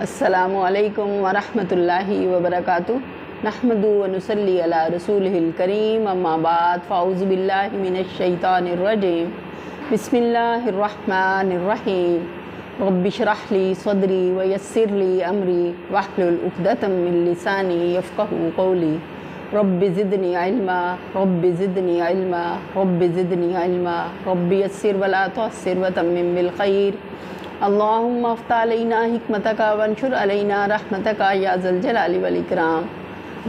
السلام علیکم ورحمۃ اللہ وبرکاتہ نحمد و نصلی علی رسولہ الکریم اما بعد فاعوذ باللہ من الشیطان الرجیم بسم اللہ الرحمن الرحیم رب اشرح لی صدری ویسر لی امری واحلل عقدۃ من لسانی یفقہوا قولی رب زدنی علما رب زدنی علما رب زدنی علما رب یسر ولا تعسر وتمم بالخیر اللہم افتح علینا حکمتک وانشر علینا رحمتک یا ذا الجلال والاکرام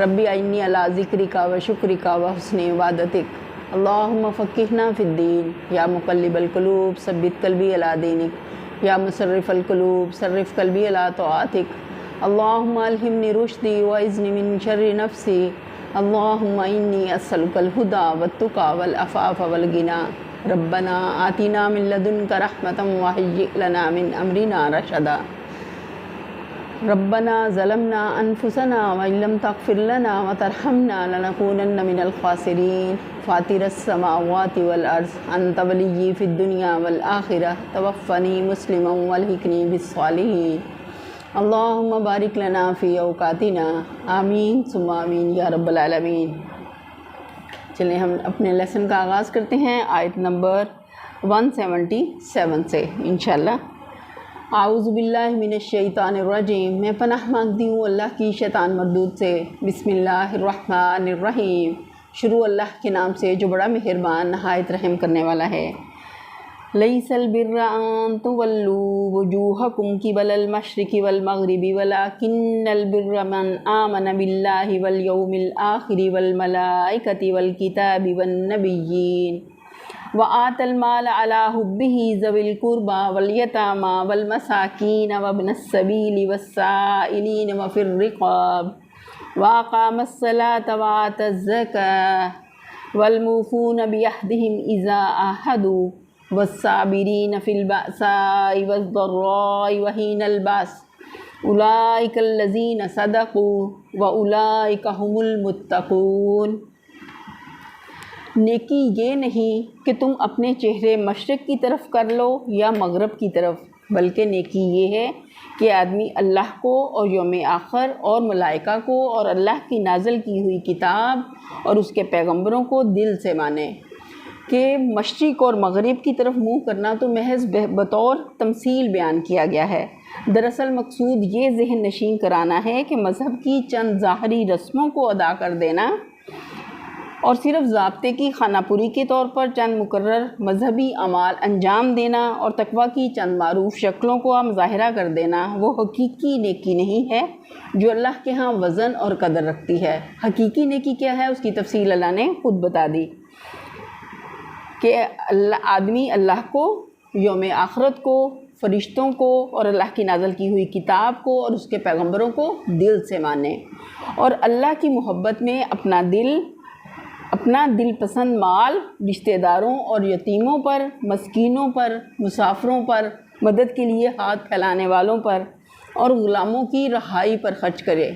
ربی اعنی علی ذکرک و شکرک و حسن عبادتک اللہم فقہنا فی الدین یا مقلب القلوب ثبت قلبی علی دینک یا مصرف القلوب صرف قلبی علی طاعتک اللہم الہمنی رشدی واعذنی من شر نفسی اللہم انی اسألک الہدی والتقی والعفاف والغنی ربنا آتنا من لدنک رحمتا وہیئ لنا من امرنا رشدا ربنا ظلمنا انفسنا وان لم تغفر لنا وترحمنا لنکونن من الخاسرین فاطر السماوات والارض انت ولی فی الدنیا والآخرہ توفنی مسلما والحقنی بالصالحین اللہم بارک لنا فی اوقاتنا آمین ثم آمین یا رب العالمین۔ چلیں ہم اپنے لیسن کا آغاز کرتے ہیں آیت نمبر 177 سے انشاءاللہ۔ اعوذ باللہ من الشیطان الرجیم، میں پناہ مانگتی ہوں اللہ کی شیطان مردود سے۔ بسم اللہ الرحمن الرحیم، شروع اللہ کے نام سے جو بڑا مہربان نہایت رحم کرنے والا ہے۔ لیس البر ان تولوا وجوہکم قبل المشرق والمغرب ولکن البر من آمن باللہ والیوم الآخر والملائکۃ والکتاب والنبیین وآتى المال على حبه ذوي القربى واليتامى والمساكين وابن السبيل والسائلين وفي الرقاب وأقام الصلاة وآتى الزكاة والموفون بعهدهم إذا عاهدوا والصابرين في البأساء والضراء وحين البأس أولئك الذين صدقوا وأولئك هم المتقون۔ نیکی یہ نہیں کہ تم اپنے چہرے مشرق کی طرف کر لو یا مغرب کی طرف، بلکہ نیکی یہ ہے کہ آدمی اللہ کو اور یوم آخر اور ملائکہ کو اور اللہ کی نازل کی ہوئی کتاب اور اس کے پیغمبروں کو دل سے مانے۔ کہ مشرق اور مغرب کی طرف منہ کرنا تو محض بطور تمثیل بیان کیا گیا ہے، دراصل مقصود یہ ذہن نشین کرانا ہے کہ مذہب کی چند ظاہری رسموں کو ادا کر دینا اور صرف ضابطے کی خانہ پوری کے طور پر چند مقرر مذہبی اعمال انجام دینا اور تقویٰ کی چند معروف شکلوں کو مظاہرہ کر دینا وہ حقیقی نیکی نہیں ہے جو اللہ کے ہاں وزن اور قدر رکھتی ہے۔ حقیقی نیکی کیا ہے اس کی تفصیل اللہ نے خود بتا دی کہ آدمی اللہ کو، یوم آخرت کو، فرشتوں کو اور اللہ کی نازل کی ہوئی کتاب کو اور اس کے پیغمبروں کو دل سے مانے، اور اللہ کی محبت میں اپنا دل پسند مال رشتہ داروں اور یتیموں پر، مسکینوں پر، مسافروں پر، مدد کے لیے ہاتھ پھیلانے والوں پر اور غلاموں کی رہائی پر خرچ کرے۔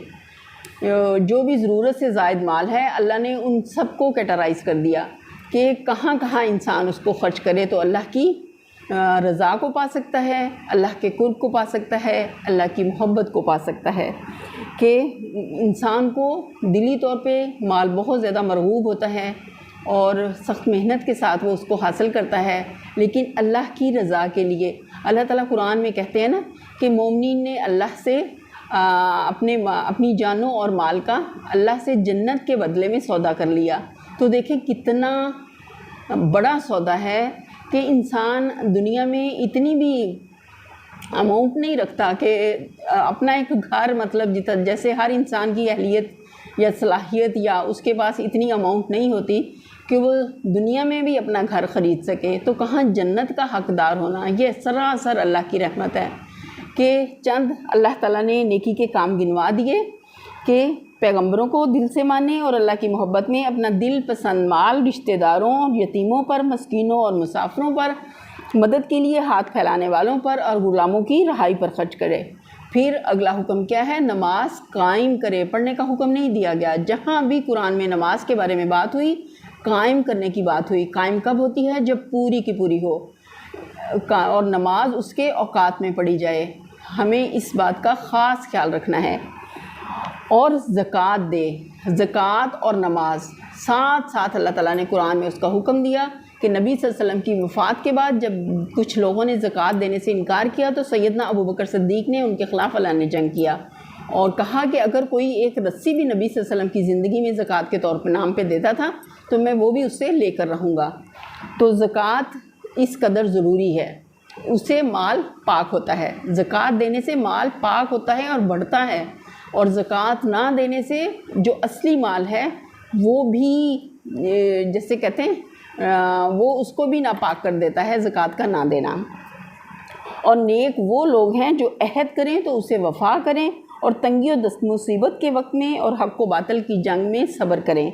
جو بھی ضرورت سے زائد مال ہے اللہ نے ان سب کو کیٹرائز کر دیا کہ کہاں کہاں انسان اس کو خرچ کرے تو اللہ کی رضا کو پا سکتا ہے، اللہ کے قرب کو پا سکتا ہے، اللہ کی محبت کو پا سکتا ہے۔ کہ انسان کو دلی طور پہ مال بہت زیادہ مرغوب ہوتا ہے اور سخت محنت کے ساتھ وہ اس کو حاصل کرتا ہے، لیکن اللہ کی رضا کے لیے اللہ تعالیٰ قرآن میں کہتے ہیں نا کہ مومنین نے اللہ سے اپنی جانوں اور مال کا اللہ سے جنت کے بدلے میں سودا کر لیا۔ تو دیکھیں کتنا بڑا سودا ہے کہ انسان دنیا میں اتنی بھی اماؤنٹ نہیں رکھتا کہ اپنا ایک گھر، مطلب جیسے ہر انسان کی اہلیت یا صلاحیت یا اس کے پاس اتنی اماؤنٹ نہیں ہوتی کہ وہ دنیا میں بھی اپنا گھر خرید سکے، تو کہاں جنت کا حقدار ہونا۔ یہ سراسر اللہ کی رحمت ہے کہ چند اللہ تعالیٰ نے نیکی کے کام گنوا دیے کہ پیغمبروں کو دل سے مانے اور اللہ کی محبت میں اپنا دل پسند مال رشتہ داروں، یتیموں پر، مسکینوں اور مسافروں پر، مدد کے لیے ہاتھ پھیلانے والوں پر اور غلاموں کی رہائی پر خرچ کرے۔ پھر اگلا حکم کیا ہے؟ نماز قائم کرے۔ پڑھنے کا حکم نہیں دیا گیا، جہاں بھی قرآن میں نماز کے بارے میں بات ہوئی قائم کرنے کی بات ہوئی۔ قائم کب ہوتی ہے؟ جب پوری کی پوری ہو اور نماز اس کے اوقات میں پڑھی جائے۔ ہمیں اس بات کا خاص خیال رکھنا ہے۔ اور زکوٰۃ دے، زکوٰۃ اور نماز ساتھ ساتھ اللہ تعالیٰ نے قرآن میں اس کا حکم دیا کہ نبی صلی اللہ علیہ وسلم کی وفات کے بعد جب کچھ لوگوں نے زکوٰۃ دینے سے انکار کیا تو سیدنا ابوبکر صدیق نے ان کے خلاف اعلان جنگ کیا اور کہا کہ اگر کوئی ایک رسی بھی نبی صلی اللہ علیہ وسلم کی زندگی میں زکوٰۃ کے طور پر نام پہ دیتا تھا تو میں وہ بھی اس سے لے کر رہوں گا۔ تو زکوٰۃ اس قدر ضروری ہے، اس سے مال پاک ہوتا ہے، زکوٰۃ دینے سے مال پاک ہوتا ہے اور بڑھتا ہے، اور زکوٰۃ نہ دینے سے جو اصلی مال ہے وہ بھی جیسے کہتے ہیں وہ اس کو بھی ناپاک کر دیتا ہے زکوٰۃ کا نہ دینا۔ اور نیک وہ لوگ ہیں جو عہد کریں تو اسے وفا کریں اور تنگی و دست مصیبت کے وقت میں اور حق و باطل کی جنگ میں صبر کریں۔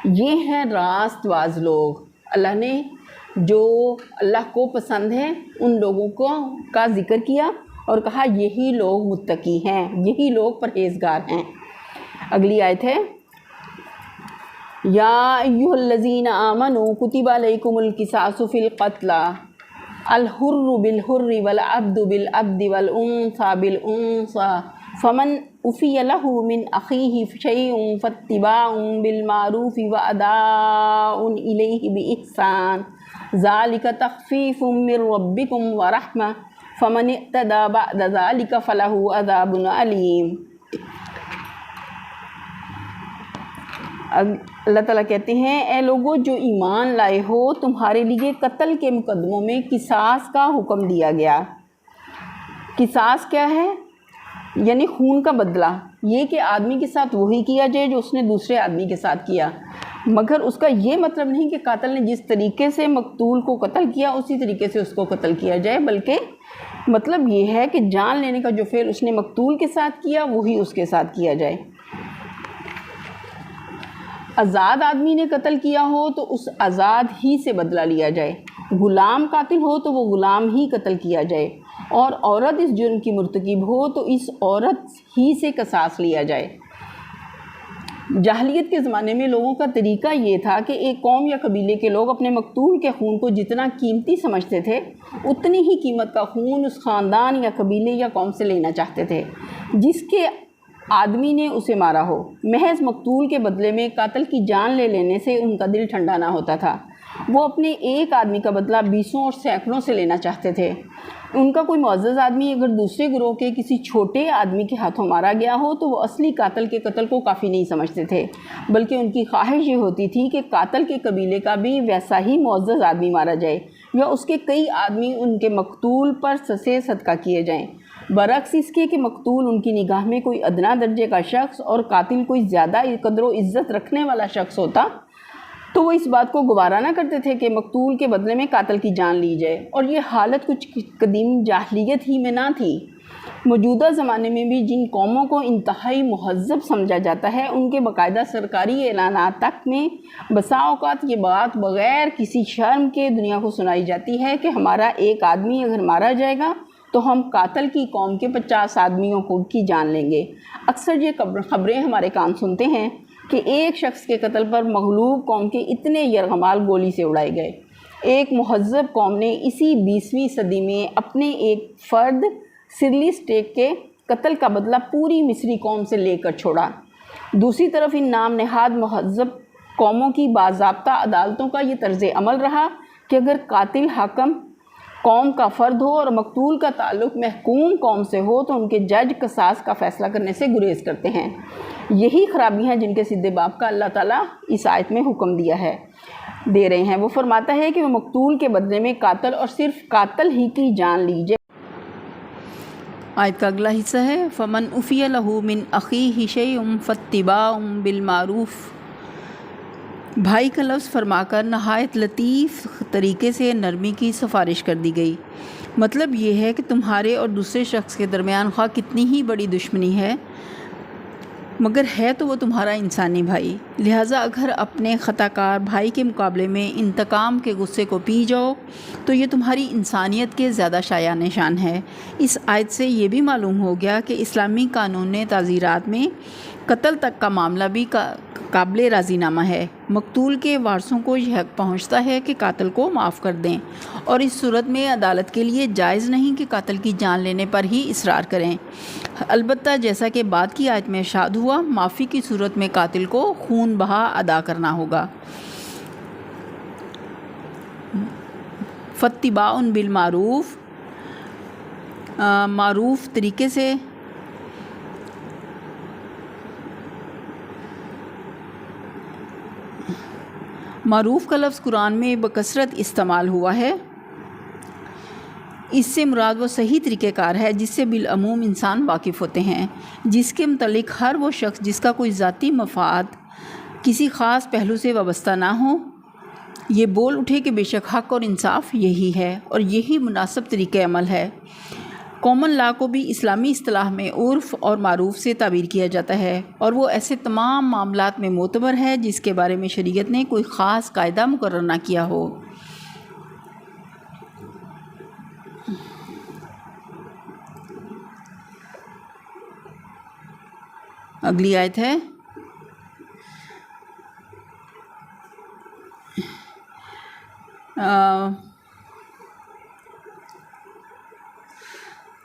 یہ ہیں راست باز لوگ۔ اللہ نے جو اللہ کو پسند ہے ان لوگوں کا ذکر کیا اور کہا یہی لوگ متقی ہیں، یہی لوگ پرہیزگار ہیں۔ اگلی آیت ہے یا ایھا الذین آمنوا کتب علیکم القصاص فی القتل الحر بالحر والعبد بالعبد والانثى بالانثى فمن عفی لہ من اخیہ شیء فاتباع بالمعروف واداء الیہ باحسان ذلک تخفیف من ربکم ورحمہ فمن اعتدی بعد ذلک فلہ عذاب علیم۔ اللہ تعالیٰ کہتے ہیں اے لوگو جو ایمان لائے ہو، تمہارے لیے قتل کے مقدموں میں قصاص کا حکم دیا گیا۔ قصاص کیا ہے؟ یعنی خون کا بدلہ، یہ کہ آدمی کے ساتھ وہی کیا جائے جو اس نے دوسرے آدمی کے ساتھ کیا، مگر اس کا یہ مطلب نہیں کہ قاتل نے جس طریقے سے مقتول کو قتل کیا اسی طریقے سے اس کو قتل کیا جائے، بلکہ مطلب یہ ہے کہ جان لینے کا جو فعل اس نے مقتول کے ساتھ کیا وہی اس کے ساتھ کیا جائے۔ آزاد آدمی نے قتل کیا ہو تو اس آزاد ہی سے بدلہ لیا جائے، غلام قاتل ہو تو وہ غلام ہی قتل کیا جائے، اور عورت اس جرم کی مرتکب ہو تو اس عورت ہی سے قصاص لیا جائے۔ جاہلیت کے زمانے میں لوگوں کا طریقہ یہ تھا کہ ایک قوم یا قبیلے کے لوگ اپنے مقتول کے خون کو جتنا قیمتی سمجھتے تھے اتنی ہی قیمت کا خون اس خاندان یا قبیلے یا قوم سے لینا چاہتے تھے جس کے آدمی نے اسے مارا ہو۔ محض مقتول کے بدلے میں قاتل کی جان لے لینے سے ان کا دل ٹھنڈا نہ ہوتا تھا، وہ اپنے ایک آدمی کا بدلہ بیسوں اور سینکڑوں سے لینا چاہتے تھے۔ ان کا کوئی معزز آدمی اگر دوسرے گروہ کے کسی چھوٹے آدمی کے ہاتھوں مارا گیا ہو تو وہ اصلی قاتل کے قتل کو کافی نہیں سمجھتے تھے، بلکہ ان کی خواہش یہ ہوتی تھی کہ قاتل کے قبیلے کا بھی ویسا ہی معزز آدمی مارا جائے یا اس کے کئی آدمی ان کے مقتول پر سسے صدقہ کیے جائیں، برعکس اس کے کہ مقتول ان کی نگاہ میں کوئی ادنا درجے کا شخص اور قاتل کوئی زیادہ قدر و عزت رکھنے والا شخص ہوتا تو وہ اس بات کو گوارا نہ کرتے تھے کہ مقتول کے بدلے میں قاتل کی جان لی جائے۔ اور یہ حالت کچھ قدیم جاہلیت ہی میں نہ تھی، موجودہ زمانے میں بھی جن قوموں کو انتہائی مہذب سمجھا جاتا ہے ان کے باقاعدہ سرکاری اعلانات تک میں بسا اوقات یہ بات بغیر کسی شرم کے دنیا کو سنائی جاتی ہے کہ ہمارا ایک آدمی اگر مارا جائے گا تو ہم قاتل کی قوم کے 50 آدمیوں کی جان لیں گے۔ اکثر یہ خبریں ہمارے کان سنتے ہیں کہ ایک شخص کے قتل پر مغلوب قوم کے اتنے یرغمال گولی سے اڑائے گئے۔ ایک مہذب قوم نے اسی 20ویں صدی میں اپنے ایک فرد سرلی اسٹیک کے قتل کا بدلہ پوری مصری قوم سے لے کر چھوڑا۔ دوسری طرف ان نام نہاد مہذب قوموں کی باضابطہ عدالتوں کا یہ طرز عمل رہا کہ اگر قاتل حاکم قوم کا فرد ہو اور مقتول کا تعلق محکوم قوم سے ہو تو ان کے جج قصاص کا فیصلہ کرنے سے گریز کرتے ہیں۔ یہی خرابی ہیں جن کے سدھے باب کا اللہ تعالیٰ اس آیت میں حکم دے رہے ہیں۔ وہ فرماتا ہے کہ وہ مقتول کے بدلے میں قاتل اور صرف قاتل ہی کی جان لیجیے۔ آیت کا اگلا حصہ ہے فمن عفی لہ من اخیہ شیء فاتباع بالمعروف۔ بھائی کا لفظ فرما کر نہایت لطیف طریقے سے نرمی کی سفارش کر دی گئی۔ مطلب یہ ہے کہ تمہارے اور دوسرے شخص کے درمیان خواہ کتنی ہی بڑی دشمنی ہے مگر ہے تو وہ تمہارا انسانی بھائی، لہٰذا اگر اپنے خطا کار بھائی کے مقابلے میں انتقام کے غصے کو پی جاؤ تو یہ تمہاری انسانیت کے زیادہ شایع نشان ہے۔ اس آیت سے یہ بھی معلوم ہو گیا کہ اسلامی قانون تعزیرات میں قتل تک کا معاملہ بھی قابل راضی نامہ ہے۔ مقتول کے وارثوں کو یہ حق پہنچتا ہے کہ قاتل کو معاف کر دیں، اور اس صورت میں عدالت کے لیے جائز نہیں کہ قاتل کی جان لینے پر ہی اصرار کریں۔ البتہ جیسا کہ بعد کی آیت میں ارشاد ہوا، معافی کی صورت میں قاتل کو خون بہا ادا کرنا ہوگا۔ فاتباع بالمعروف، معروف طریقے سے معروف کا لفظ قرآن میں بکثرت استعمال ہوا ہے۔ اس سے مراد وہ صحیح طریقہ کار ہے جس سے بالعموم انسان واقف ہوتے ہیں، جس کے متعلق ہر وہ شخص جس کا کوئی ذاتی مفاد کسی خاص پہلو سے وابستہ نہ ہو یہ بول اٹھے کہ بے شک حق اور انصاف یہی ہے اور یہی مناسب طریقہ عمل ہے۔ کامن لا کو بھی اسلامی اصطلاح میں عرف اور معروف سے تعبیر کیا جاتا ہے، اور وہ ایسے تمام معاملات میں معتبر ہے جس کے بارے میں شریعت نے کوئی خاص قاعدہ مقرر نہ کیا ہو۔ اگلی آیت ہے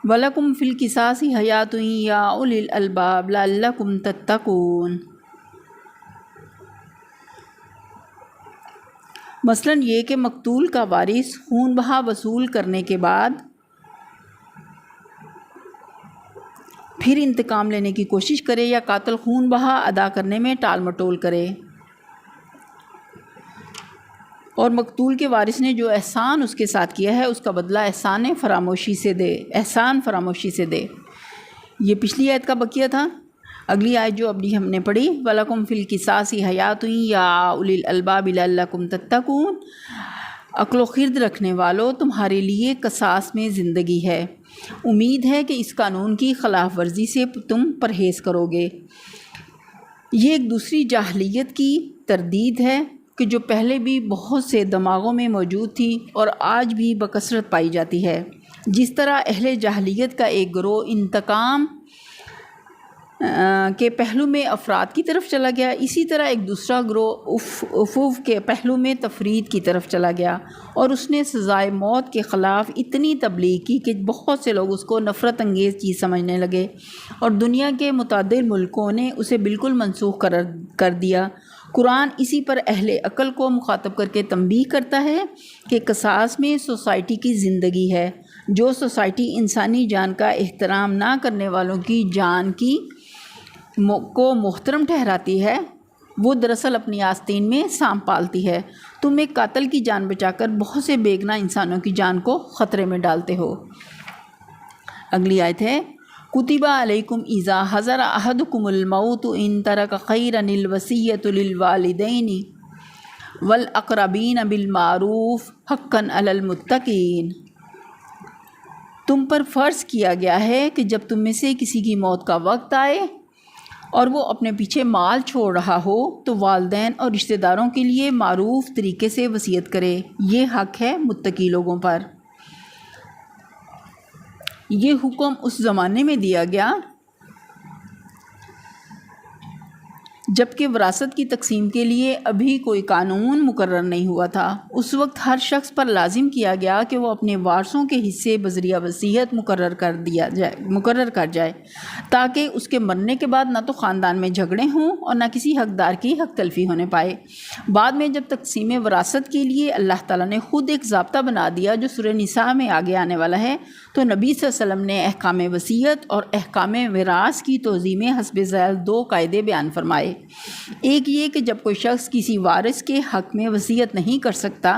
وَلَكُمْ فِي الْقِصَاصِ حَيَاةٌ يَا أُولِي الْأَلْبَابِ لَعَلَّكُمْ تَتَّقُونَ۔ مثلاً یہ کہ مقتول کا وارث خون بہا وصول کرنے کے بعد پھر انتقام لینے کی کوشش کرے یا قاتل خون بہا ادا کرنے میں ٹال مٹول کرے، اور مقتول کے وارث نے جو احسان اس کے ساتھ کیا ہے اس کا بدلہ احسان فراموشی سے دے۔ یہ پچھلی آیت کا بقیہ تھا۔ اگلی آیت جو ابھی ہم نے پڑھی، وَلَكُمْ فِي الْقِصَاصِ حَيَاةٌ يَا أُولِي الْأَلْبَابِ لَعَلَّكُمْ تَتَّقُونَ۔ عقل و خرد رکھنے والوں، تمہارے لیے قصاص میں زندگی ہے، امید ہے کہ اس قانون کی خلاف ورزی سے تم پرہیز کرو گے۔ یہ ایک دوسری جاہلیت کی تردید ہے کہ جو پہلے بھی بہت سے دماغوں میں موجود تھی اور آج بھی بکثرت پائی جاتی ہے۔ جس طرح اہل جاہلیت کا ایک گروہ انتقام کے پہلو میں افراد کی طرف چلا گیا، اسی طرح ایک دوسرا گروہ عفو کے پہلو میں تفرید کی طرف چلا گیا، اور اس نے سزائے موت کے خلاف اتنی تبلیغ کی کہ بہت سے لوگ اس کو نفرت انگیز چیز سمجھنے لگے، اور دنیا کے متعدد ملکوں نے اسے بالکل منسوخ کر دیا۔ قرآن اسی پر اہل عقل کو مخاطب کر کے تنبیہ کرتا ہے کہ قصاص میں سوسائٹی کی زندگی ہے۔ جو سوسائٹی انسانی جان کا احترام نہ کرنے والوں کی جان کو محترم ٹھہراتی ہے، وہ دراصل اپنی آستین میں سانپ پالتی ہے۔ تم ایک قاتل کی جان بچا کر بہت سے بے گناہ انسانوں کی جان کو خطرے میں ڈالتے ہو۔ اگلی آیت ہے، کتب علیکم اذا حضر احدکم الموت ان ترک خیرا الوصیۃ للوالدین والاقربین بالمعروف حقا علی المتقین۔ تم پر فرض کیا گیا ہے کہ جب تم میں سے کسی کی موت کا وقت آئے اور وہ اپنے پیچھے مال چھوڑ رہا ہو تو والدین اور رشتہ داروں کے لیے معروف طریقے سے وصیت کرے، یہ حق ہے متقی لوگوں پر۔ یہ حکم اس زمانے میں دیا گیا جبکہ وراثت کی تقسیم کے لیے ابھی کوئی قانون مقرر نہیں ہوا تھا۔ اس وقت ہر شخص پر لازم کیا گیا کہ وہ اپنے وارثوں کے حصے بذریعہ وصیت مقرر کر جائے تاکہ اس کے مرنے کے بعد نہ تو خاندان میں جھگڑے ہوں اور نہ کسی حقدار کی حق تلفی ہونے پائے۔ بعد میں جب تقسیم وراثت کے لیے اللہ تعالیٰ نے خود ایک ضابطہ بنا دیا جو سورہ نساء میں آگے آنے والا ہے، تو نبی صلی اللہ علیہ وسلم نے احکام وصیت اور احکام میراث کی توضیح میں حسب ذیل دو قاعدے بیان فرمائے۔ ایک یہ کہ جب کوئی شخص کسی وارث کے حق میں وصیت نہیں کر سکتا،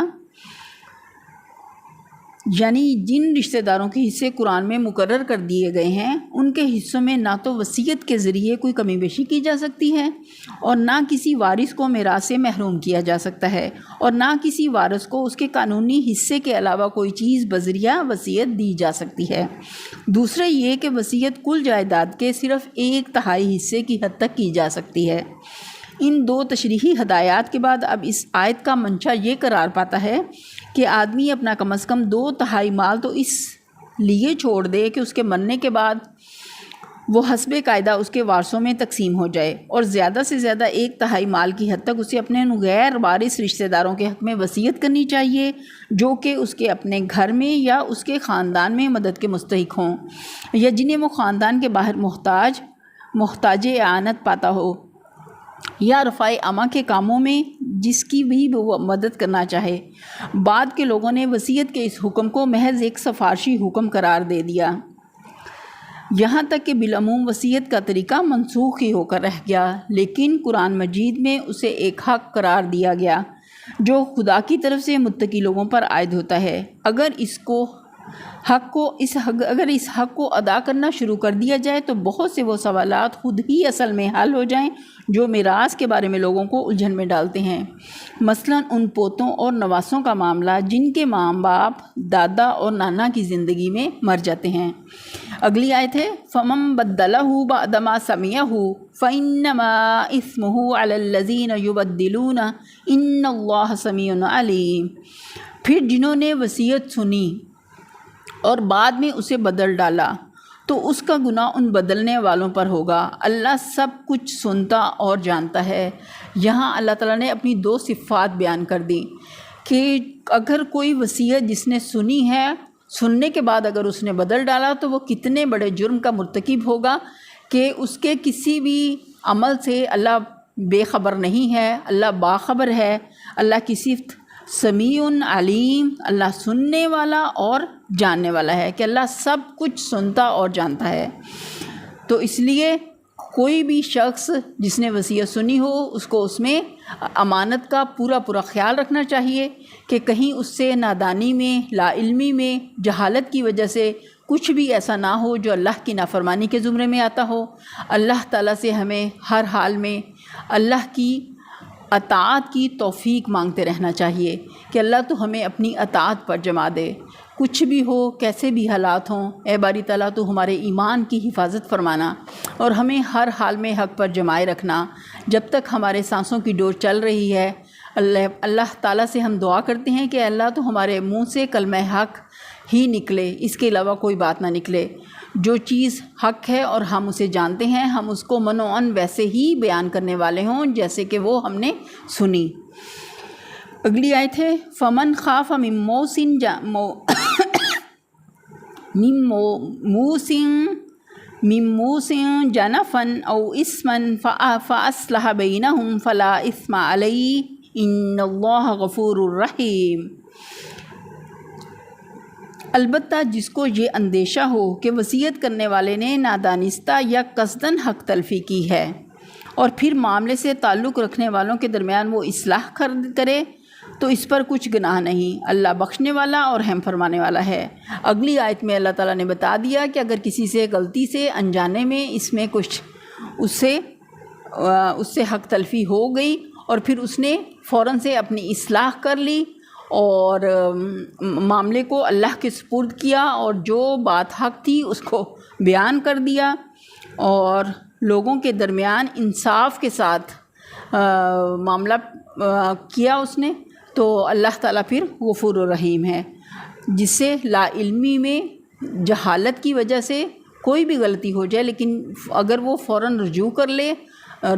یعنی جن رشتہ داروں کے حصے قرآن میں مقرر کر دیے گئے ہیں ان کے حصوں میں نہ تو وصیت کے ذریعے کوئی کمی بیشی کی جا سکتی ہے اور نہ کسی وارث کو میراث سے محروم کیا جا سکتا ہے، اور نہ کسی وارث کو اس کے قانونی حصے کے علاوہ کوئی چیز بذریعہ وصیت دی جا سکتی ہے۔ دوسرا یہ کہ وصیت کل جائیداد کے صرف 1/3 حصے کی حد تک کی جا سکتی ہے۔ ان دو تشریحی ہدایات کے بعد اب اس آیت کا منشا یہ قرار پاتا ہے کہ آدمی اپنا کم از کم 2/3 مال تو اس لیے چھوڑ دے کہ اس کے مرنے کے بعد وہ حسب قاعدہ اس کے وارثوں میں تقسیم ہو جائے، اور زیادہ سے زیادہ 1/3 مال کی حد تک اسے اپنے غیر وارث رشتہ داروں کے حق میں وصیت کرنی چاہیے، جو کہ اس کے اپنے گھر میں یا اس کے خاندان میں مدد کے مستحق ہوں، یا جنہیں وہ خاندان کے باہر محتاج اعانت پاتا ہو، یا رفع اماں کے کاموں میں جس کی بھی وہ مدد کرنا چاہے۔ بعد کے لوگوں نے وصیت کے اس حکم کو محض ایک سفارشی حکم قرار دے دیا، یہاں تک کہ بالعموم وصیت کا طریقہ منسوخ ہی ہو کر رہ گیا، لیکن قرآن مجید میں اسے ایک حق قرار دیا گیا جو خدا کی طرف سے متقی لوگوں پر عائد ہوتا ہے۔ اگر اس حق کو ادا کرنا شروع کر دیا جائے تو بہت سے وہ سوالات خود ہی اصل میں حل ہو جائیں جو میراث کے بارے میں لوگوں کو الجھن میں ڈالتے ہیں، مثلا ان پوتوں اور نواسوں کا معاملہ جن کے ماں باپ، دادا اور نانا کی زندگی میں مر جاتے ہیں۔ اگلی آیت ہے فَمَن بَدَّلَهُ بَعْدَ مَا سَمِعَهُ فَإِنَّمَا إِثْمُهُ عَلَى الَّذِينَ يُبَدِّلُونَ إِنَّ اللَّهَ سَمِيعٌ عَلِيمٌ۔ پھر جنہوں نے وصیت سنی اور بعد میں اسے بدل ڈالا تو اس کا گناہ ان بدلنے والوں پر ہوگا، اللہ سب کچھ سنتا اور جانتا ہے۔ یہاں اللہ تعالیٰ نے اپنی 2 صفات بیان کر دی کہ اگر کوئی وصیت جس نے سنی ہے، سننے کے بعد اگر اس نے بدل ڈالا تو وہ کتنے بڑے جرم کا مرتکب ہوگا کہ اس کے کسی بھی عمل سے اللہ بے خبر نہیں ہے، اللہ باخبر ہے۔ اللہ کی صفت سمیع علیم، اللہ سننے والا اور جاننے والا ہے کہ اللہ سب کچھ سنتا اور جانتا ہے۔ تو اس لیے کوئی بھی شخص جس نے وصیت سنی ہو اس کو اس میں امانت کا پورا خیال رکھنا چاہیے کہ کہیں اس سے نادانی میں، لا علمی میں، جہالت کی وجہ سے کچھ بھی ایسا نہ ہو جو اللہ کی نافرمانی کے زمرے میں آتا ہو۔ اللہ تعالیٰ سے ہمیں ہر حال میں اللہ کی اطاعت کی توفیق مانگتے رہنا چاہیے کہ اللہ تو ہمیں اپنی اطاعت پر جما دے، کچھ بھی ہو، کیسے بھی حالات ہوں، اے باری تعالیٰ تو ہمارے ایمان کی حفاظت فرمانا اور ہمیں ہر حال میں حق پر جمائے رکھنا جب تک ہمارے سانسوں کی ڈور چل رہی ہے۔ اللہ تعالیٰ سے ہم دعا کرتے ہیں کہ اللہ تو ہمارے منہ سے کلمہ حق ہی نکلے، اس کے علاوہ کوئی بات نہ نکلے۔ جو چیز حق ہے اور ہم اسے جانتے ہیں، ہم اس کو منوعاً ویسے ہی بیان کرنے والے ہوں جیسے کہ وہ ہم نے سنی۔ اگلی آیت ہے فَمَنْ خَافَ مِن مُوصٍ جَنَفًا أَوْ إِثْمًا فَأَصْلَحَ بَيْنَهُمْ فَلَا إِثْمَ عَلَيْهِ إِنَّ اللَّهَ غَفُورٌ رَحِيمٌ۔ البتہ جس کو یہ اندیشہ ہو کہ وصیت کرنے والے نے نادانستہ یا قصداً حق تلفی کی ہے اور پھر معاملے سے تعلق رکھنے والوں کے درمیان وہ اصلاح کرے تو اس پر کچھ گناہ نہیں، اللہ بخشنے والا اور رحم فرمانے والا ہے۔ اگلی آیت میں اللہ تعالیٰ نے بتا دیا کہ اگر کسی سے غلطی سے انجانے میں اس میں کچھ اس سے حق تلفی ہو گئی اور پھر اس نے فوراً سے اپنی اصلاح کر لی اور معاملے کو اللہ کے سپرد کیا اور جو بات حق تھی اس کو بیان کر دیا اور لوگوں کے درمیان انصاف کے ساتھ معاملہ کیا اس نے، تو اللہ تعالیٰ پھر غفور و رحیم ہے۔ جس سے لا علمی میں جہالت کی وجہ سے کوئی بھی غلطی ہو جائے لیکن اگر وہ فوراً رجوع کر لے،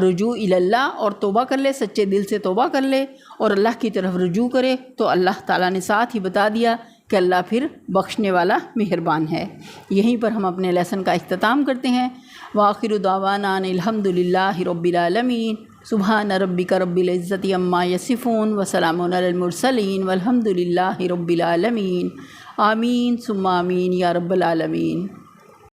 رجوع اللہ اور توبہ کر لے، سچے دل سے توبہ کر لے اور اللہ کی طرف رجوع کرے تو اللہ تعالیٰ نے ساتھ ہی بتا دیا کہ اللہ پھر بخشنے والا مہربان ہے۔ یہیں پر ہم اپنے لیسن کا اختتام کرتے ہیں۔ وآخر دعوانا ان الحمد للہ رب العالمین۔ سبحان ربک رب العزت عما یصفون وسلام علی المرسلین والحمد للہ رب العالمین۔ آمین ثم آمین یا رب العالمین۔